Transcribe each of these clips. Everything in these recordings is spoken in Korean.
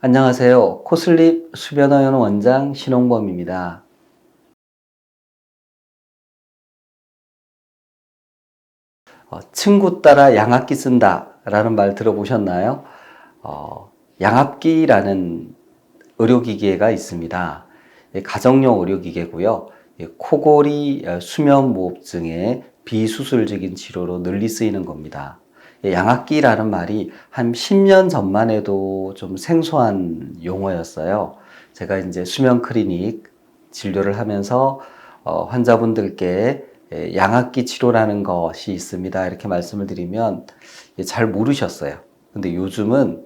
안녕하세요. 코슬립 수변어연 원장 신홍범입니다. 친구 따라 양압기 쓴다 라는 말 들어보셨나요? 양압기라는 의료기계가 있습니다. 가정용 의료기계고요. 코골이 수면무호흡증의 비수술적인 치료로 널리 쓰이는 겁니다. 양압기라는 말이 한 10년 전만 해도 좀 생소한 용어였어요. 제가 이제 수면 클리닉 진료를 하면서 환자분들께 양압기 치료라는 것이 있습니다. 이렇게 말씀을 드리면 잘 모르셨어요. 근데 요즘은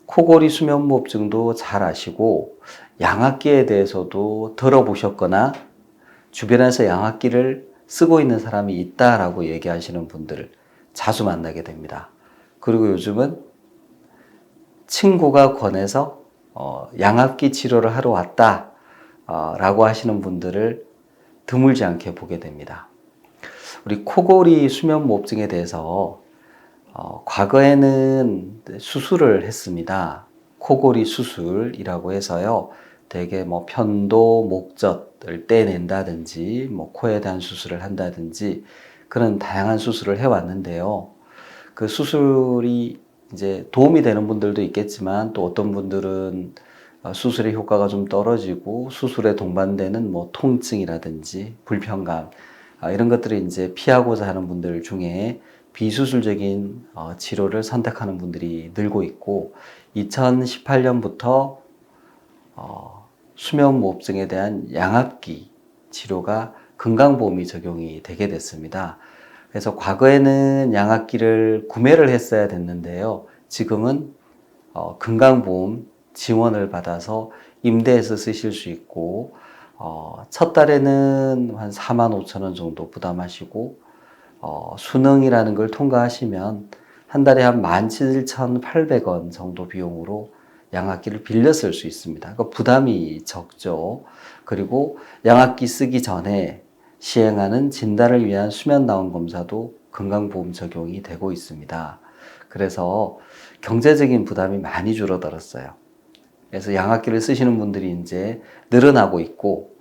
코골이 수면무호흡증도 잘 아시고 양압기에 대해서도 들어보셨거나 주변에서 양압기를 쓰고 있는 사람이 있다라고 얘기하시는 분들을 자주 만나게 됩니다. 그리고 요즘은 친구가 권해서 양압기 치료를 하러 왔다 라고 하시는 분들을 드물지 않게 보게 됩니다. 우리 코골이 수면무호흡증에 대해서 과거에는 수술을 했습니다. 코골이 수술이라고 해서요. 되게 뭐 편도, 목젖을 떼낸다든지, 뭐 코에 대한 수술을 한다든지 그런 다양한 수술을 해왔는데요. 그 수술이 이제 도움이 되는 분들도 있겠지만 또 어떤 분들은 수술의 효과가 좀 떨어지고 수술에 동반되는 뭐 통증이라든지 불편감 이런 것들을 이제 피하고자 하는 분들 중에 비수술적인 치료를 선택하는 분들이 늘고 있고 2018년부터 수면무호흡증에 대한 양압기 치료가 건강보험이 적용이 되게 됐습니다. 그래서 과거에는 양압기를 구매를 했어야 됐는데요. 지금은 건강보험 지원을 받아서 임대해서 쓰실 수 있고 첫 달에는 한 4만 5천 원 정도 부담하시고 수능이라는 걸 통과하시면 한 달에 한 17,800원 정도 비용으로 양압기를 빌려 쓸 수 있습니다. 그러니까 부담이 적죠. 그리고 양압기 쓰기 전에 시행하는 진단을 위한 수면다운 검사도 건강보험 적용이 되고 있습니다. 그래서 경제적인 부담이 많이 줄어들었어요. 그래서 양압기를 쓰시는 분들이 이제 늘어나고 있고,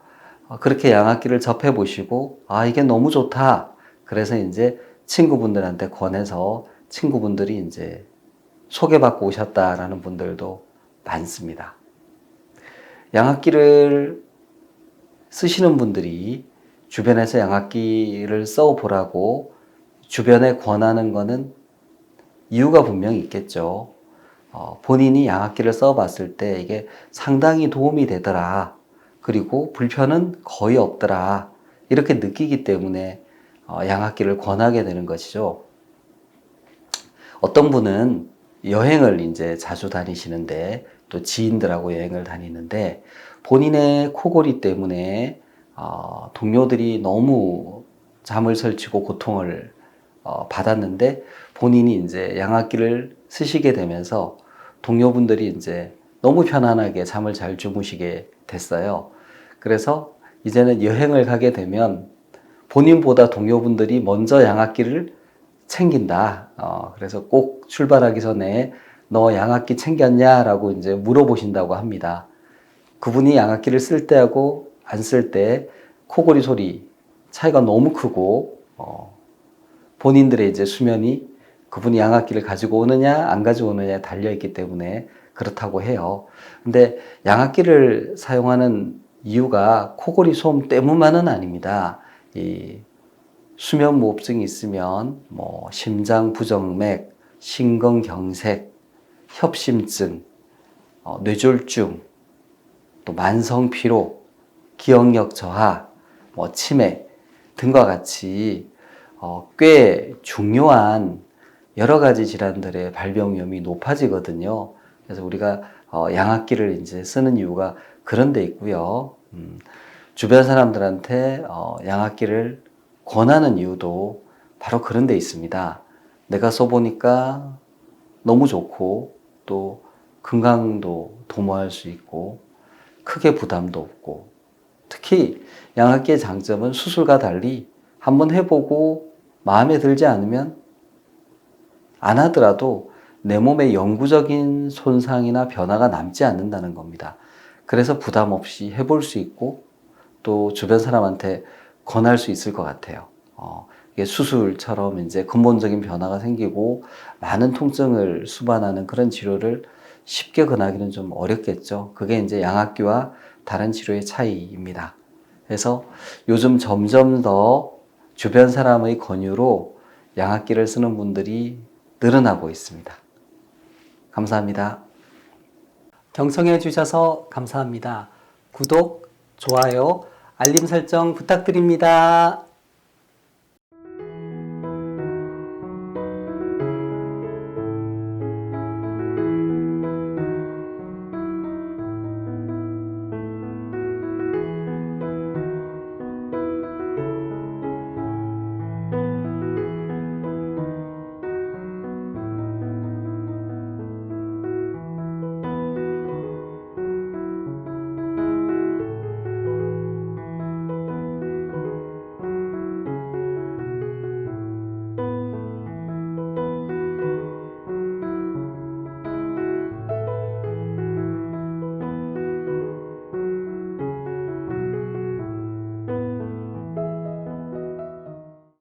그렇게 양압기를 접해 보시고, 이게 너무 좋다. 그래서 이제 친구분들한테 권해서 친구분들이 이제 소개받고 오셨다라는 분들도 많습니다. 양압기를 쓰시는 분들이 주변에서 양압기를 써보라고 주변에 권하는 거는 이유가 분명히 있겠죠. 본인이 양압기를 써봤을 때 이게 상당히 도움이 되더라. 그리고 불편은 거의 없더라. 이렇게 느끼기 때문에 양압기를 권하게 되는 것이죠. 어떤 분은 여행을 이제 자주 다니시는데 또 지인들하고 여행을 다니는데 본인의 코골이 때문에 동료들이 너무 잠을 설치고 고통을 받았는데 본인이 이제 양압기를 쓰시게 되면서 동료분들이 이제 너무 편안하게 잠을 잘 주무시게 됐어요. 그래서 이제는 여행을 가게 되면 본인보다 동료분들이 먼저 양압기를 챙긴다. 그래서 꼭 출발하기 전에 너 양압기 챙겼냐? 라고 이제 물어보신다고 합니다. 그분이 양압기를 쓸 때하고 안 쓸 때 코골이 소리 차이가 너무 크고, 본인들의 이제 수면이 그분이 양압기를 가지고 오느냐, 안 가지고 오느냐에 달려있기 때문에 그렇다고 해요. 근데 양압기를 사용하는 이유가 코골이 소음 때문만은 아닙니다. 이 수면무호흡증이 있으면 뭐 심장 부정맥, 심근경색, 협심증, 뇌졸중, 또 만성 피로, 기억력 저하, 뭐 치매 등과 같이 꽤 중요한 여러 가지 질환들의 발병 위험이 높아지거든요. 그래서 우리가 양압기를 이제 쓰는 이유가 그런 데 있고요. 주변 사람들한테 양압기를 권하는 이유도 바로 그런 데 있습니다. 내가 써보니까 너무 좋고 또 건강도 도모할 수 있고 크게 부담도 없고 특히 양압기의 장점은 수술과 달리 한번 해보고 마음에 들지 않으면 안 하더라도 내 몸에 영구적인 손상이나 변화가 남지 않는다는 겁니다. 그래서 부담 없이 해볼 수 있고 또 주변 사람한테 권할 수 있을 것 같아요. 이게 수술처럼 이제 근본적인 변화가 생기고 많은 통증을 수반하는 그런 치료를 쉽게 권하기는 좀 어렵겠죠. 그게 이제 양압기와 다른 치료의 차이입니다. 그래서 요즘 점점 더 주변 사람의 권유로 양압기를 쓰는 분들이 늘어나고 있습니다. 감사합니다. 경청해 주셔서 감사합니다. 구독, 좋아요, 알림 설정 부탁드립니다.